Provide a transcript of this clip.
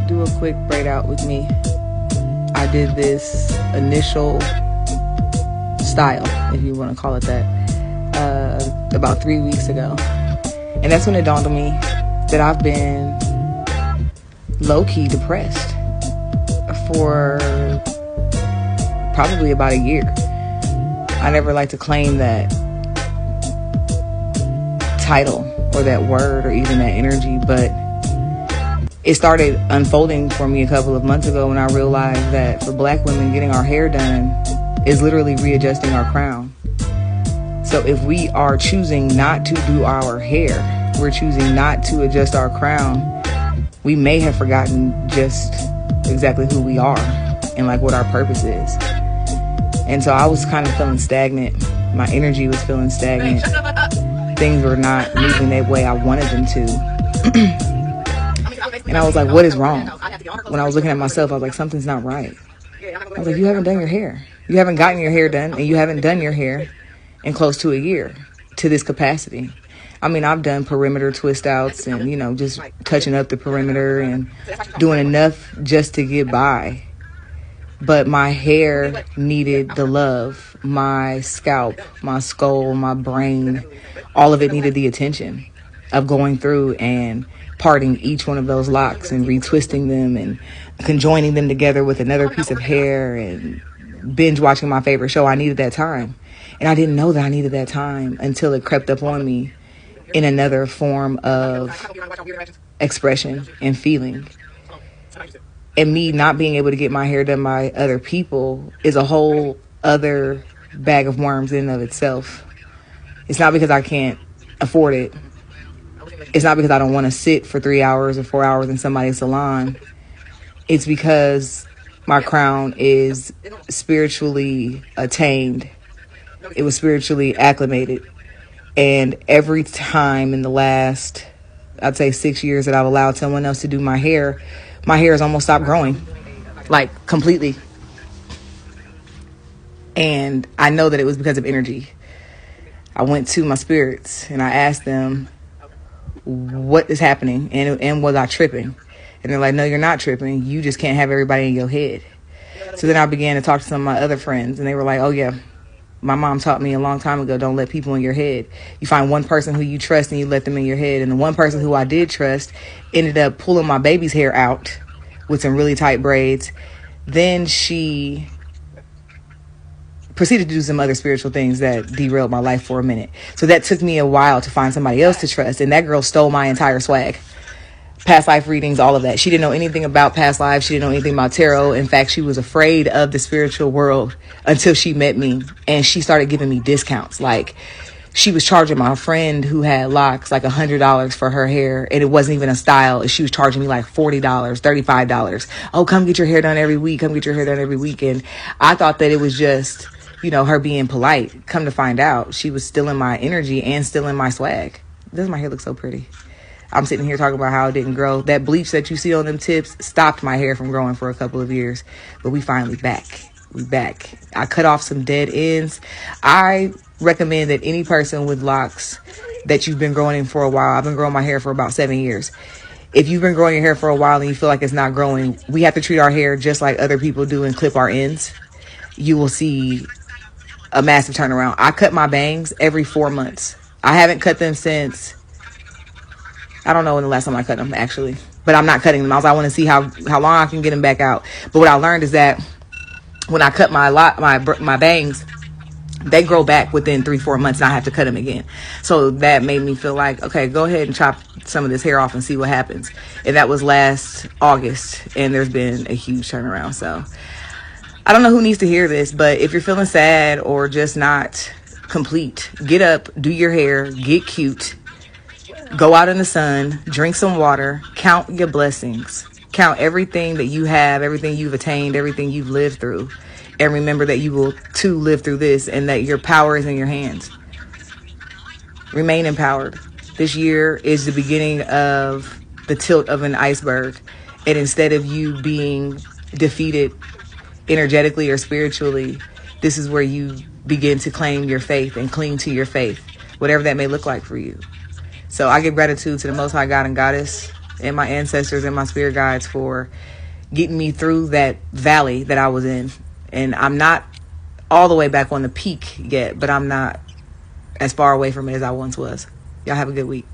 do a quick braid out with me. I did this initial style, if you want to call it that, about 3 weeks ago. And that's when it dawned on me that I've been low-key depressed for probably about a year. I never like to claim that title or that word or even that energy, but it started unfolding for me a couple of months ago when I realized that for Black women, getting our hair done is literally readjusting our crown. So if we are choosing not to do our hair, we're choosing not to adjust our crown, we may have forgotten just exactly who we are and like what our purpose is. And so I was kind of feeling stagnant. My energy was feeling stagnant. Things were not moving the way I wanted them to. And I was like, what is wrong? When I was looking at myself, I was like, something's not right. I was like, you haven't done your hair. You haven't gotten your hair done, and you haven't done your hair in close to a year to this capacity. I mean, I've done perimeter twist outs and, just touching up the perimeter and doing enough just to get by. But my hair needed the love. My scalp, my skull, my brain, all of it needed the attention of going through and parting each one of those locks and retwisting them and conjoining them together with another piece of hair and binge watching my favorite show. I needed that time. And I didn't know that I needed that time until it crept up on me in another form of expression and feeling. And me not being able to get my hair done by other people is a whole other bag of worms in and of itself. It's not because I can't afford it. It's not because I don't want to sit for 3 hours or 4 hours in somebody's salon. It's because my crown is spiritually attained. It was spiritually acclimated. And every time in the last, I'd say 6 years that I've allowed someone else to do my hair has almost stopped growing, like completely. And I know that it was because of energy. I went to my spirits and I asked them, what is happening? And was I tripping? And they're like, no, you're not tripping. You just can't have everybody in your head. So then I began to talk to some of my other friends and they were like, oh yeah, my mom taught me a long time ago, don't let people in your head. You find one person who you trust and you let them in your head. And the one person who I did trust ended up pulling my baby's hair out with some really tight braids. Then she proceeded to do some other spiritual things that derailed my life for a minute. So that took me a while to find somebody else to trust. And that girl stole my entire swag. Past life readings, all of that. She didn't know anything about past lives. She didn't know anything about tarot. In fact, she was afraid of the spiritual world until she met me. And she started giving me discounts. Like, she was charging my friend who had locks like $100 for her hair. And it wasn't even a style. She was charging me like $40, $35. Oh, come get your hair done every week. Come get your hair done every weekend. I thought that it was just, her being polite. Come to find out, she was stealing my energy and stealing my swag. Doesn't my hair look so pretty? I'm sitting here talking about how it didn't grow. That bleach that you see on them tips stopped my hair from growing for a couple of years. But we finally back. We back. I cut off some dead ends. I recommend that any person with locks that you've been growing in for a while, I've been growing my hair for about 7 years. If you've been growing your hair for a while and you feel like it's not growing, we have to treat our hair just like other people do and clip our ends. You will see a massive turnaround. I cut my bangs every 4 months. I haven't cut them since, I don't know when the last time I cut them, actually. But I'm not cutting them. I want to see how long I can get them back out. But what I learned is that when I cut my bangs, they grow back within 3-4 months and I have to cut them again. So that made me feel like, okay, go ahead and chop some of this hair off and see what happens. And that was last August. And there's been a huge turnaround. So I don't know who needs to hear this, but if you're feeling sad or just not complete, get up, do your hair, get cute. Go out in the sun, drink some water, count your blessings, count everything that you have, everything you've attained, everything you've lived through. And remember that you will too live through this and that your power is in your hands. Remain empowered. This year is the beginning of the tilt of an iceberg. And instead of you being defeated energetically or spiritually, this is where you begin to claim your faith and cling to your faith, whatever that may look like for you. So I give gratitude to the Most High God and Goddess and my ancestors and my spirit guides for getting me through that valley that I was in. And I'm not all the way back on the peak yet, but I'm not as far away from it as I once was. Y'all have a good week.